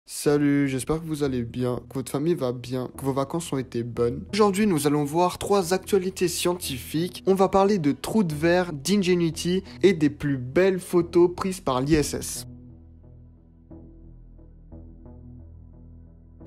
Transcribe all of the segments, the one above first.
Salut, j'espère que vous allez bien, que votre famille va bien, que vos vacances ont été bonnes. Aujourd'hui, nous allons voir 3 actualités scientifiques. On va parler de trous de verre, d'Ingenuity et des plus belles photos prises par l'ISS.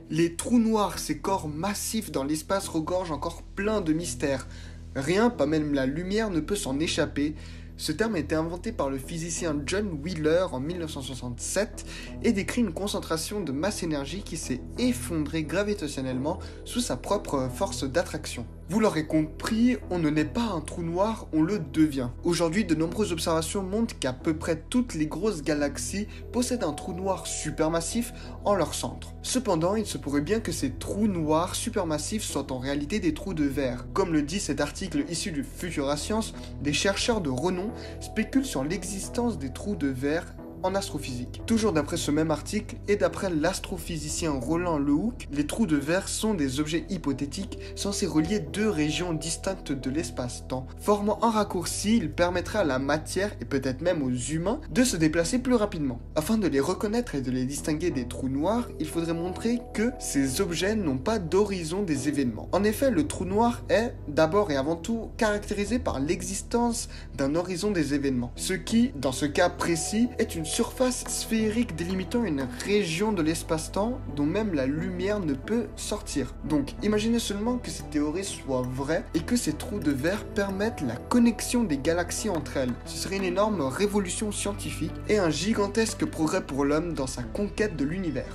Les trous noirs, ces corps massifs dans l'espace, regorgent encore plein de mystères. Rien, pas même la lumière, ne peut s'en échapper. Ce terme a été inventé par le physicien John Wheeler en 1967 et décrit une concentration de masse-énergie qui s'est effondrée gravitationnellement sous sa propre force d'attraction. Vous l'aurez compris, on ne naît pas un trou noir, on le devient. Aujourd'hui, de nombreuses observations montrent qu'à peu près toutes les grosses galaxies possèdent un trou noir supermassif en leur centre. Cependant, il se pourrait bien que ces trous noirs supermassifs soient en réalité des trous de verre. Comme le dit cet article issu du Futura Science, des chercheurs de renom spéculent sur l'existence des trous de verre en astrophysique. Toujours d'après ce même article et d'après l'astrophysicien Roland Lehoucq, les trous de verre sont des objets hypothétiques censés relier deux régions distinctes de l'espace-temps. Formant un raccourci, il permettrait à la matière et peut-être même aux humains de se déplacer plus rapidement. Afin de les reconnaître et de les distinguer des trous noirs, il faudrait montrer que ces objets n'ont pas d'horizon des événements. En effet, le trou noir est d'abord et avant tout caractérisé par l'existence d'un horizon des événements, ce qui, dans ce cas précis, est une surface sphérique délimitant une région de l'espace-temps dont même la lumière ne peut sortir. Donc, imaginez seulement que cette théorie soit vraie et que ces trous de verre permettent la connexion des galaxies entre elles. Ce serait une énorme révolution scientifique et un gigantesque progrès pour l'homme dans sa conquête de l'univers.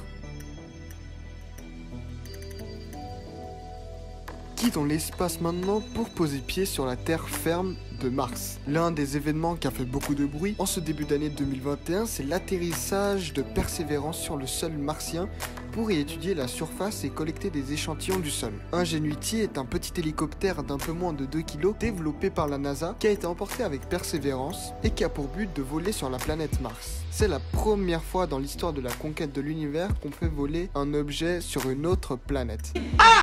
Quittons l'espace maintenant pour poser pied sur la terre ferme de Mars. L'un des événements qui a fait beaucoup de bruit en ce début d'année 2021, c'est l'atterrissage de Persévérance sur le sol martien pour y étudier la surface et collecter des échantillons du sol. Ingenuity est un petit hélicoptère d'un peu moins de 2 kg développé par la NASA qui a été emporté avec Persévérance et qui a pour but de voler sur la planète Mars. C'est la première fois dans l'histoire de la conquête de l'univers qu'on fait voler un objet sur une autre planète.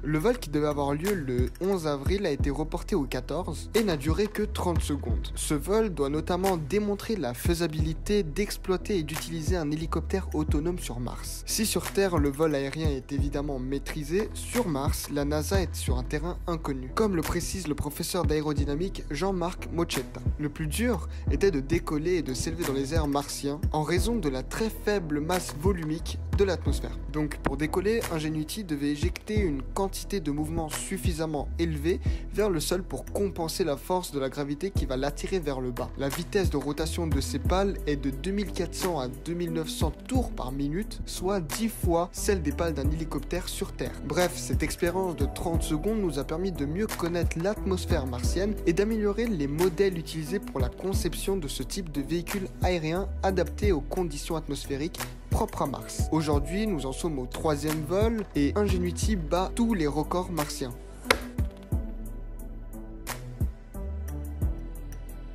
Le vol qui devait avoir lieu le 11 avril a été reporté au 14 et n'a duré que 30 secondes. Ce vol doit notamment démontrer la faisabilité d'exploiter et d'utiliser un hélicoptère autonome sur Mars. Si sur Terre le vol aérien est évidemment maîtrisé, sur Mars, la NASA est sur un terrain inconnu, comme le précise le professeur d'aérodynamique Jean-Marc Mochetta. Le plus dur était de décoller et de s'élever dans les airs martiens en raison de la très faible masse volumique de l'atmosphère. Donc pour décoller, Ingenuity devait éjecter une quantité de mouvement suffisamment élevée vers le sol pour compenser la force de la gravité qui va l'attirer vers le bas. La vitesse de rotation de ces pales est de 2400 à 2900 tours par minute, soit 10 fois celle des pales d'un hélicoptère sur Terre. Bref, cette expérience de 30 secondes nous a permis de mieux connaître l'atmosphère martienne et d'améliorer les modèles utilisés pour la conception de ce type de véhicule aérien adapté aux conditions atmosphériques propres à Mars. Aujourd'hui, nous en sommes au 3e vol et Ingenuity bat tous les records martiens.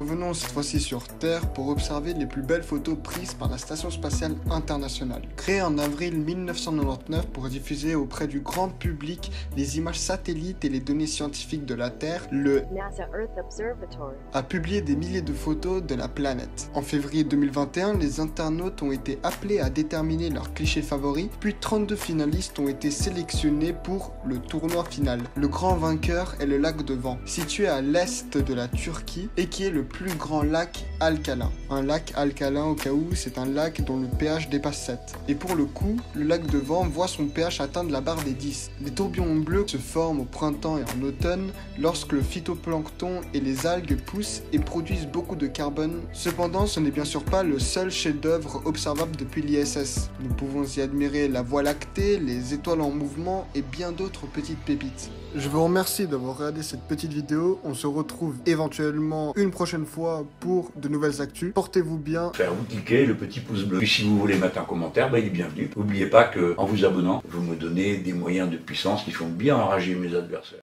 Revenons cette fois-ci sur Terre pour observer les plus belles photos prises par la Station Spatiale Internationale. Créée en avril 1999 pour diffuser auprès du grand public les images satellites et les données scientifiques de la Terre, le NASA Earth Observatory a publié des milliers de photos de la planète. En février 2021, les internautes ont été appelés à déterminer leurs clichés favoris, puis 32 finalistes ont été sélectionnés pour le tournoi final. Le grand vainqueur est le lac de Van, situé à l'est de la Turquie et qui est le plus grand lac alcalin. Un lac alcalin, au cas où, c'est un lac dont le pH dépasse 7. Et pour le coup, le lac de Van voit son pH atteindre la barre des 10. Les tourbillons bleus se forment au printemps et en automne lorsque le phytoplancton et les algues poussent et produisent beaucoup de carbone. Cependant, ce n'est bien sûr pas le seul chef-d'œuvre observable depuis l'ISS. Nous pouvons y admirer la Voie lactée, les étoiles en mouvement et bien d'autres petites pépites. Je vous remercie d'avoir regardé cette petite vidéo. On se retrouve éventuellement une prochaine fois pour de nouvelles actus. Portez-vous bien. Faire vous cliquer le petit pouce bleu. Et si vous voulez mettre un commentaire, il est bienvenu. N'oubliez pas qu'en vous abonnant, vous me donnez des moyens de puissance qui font bien enrager mes adversaires.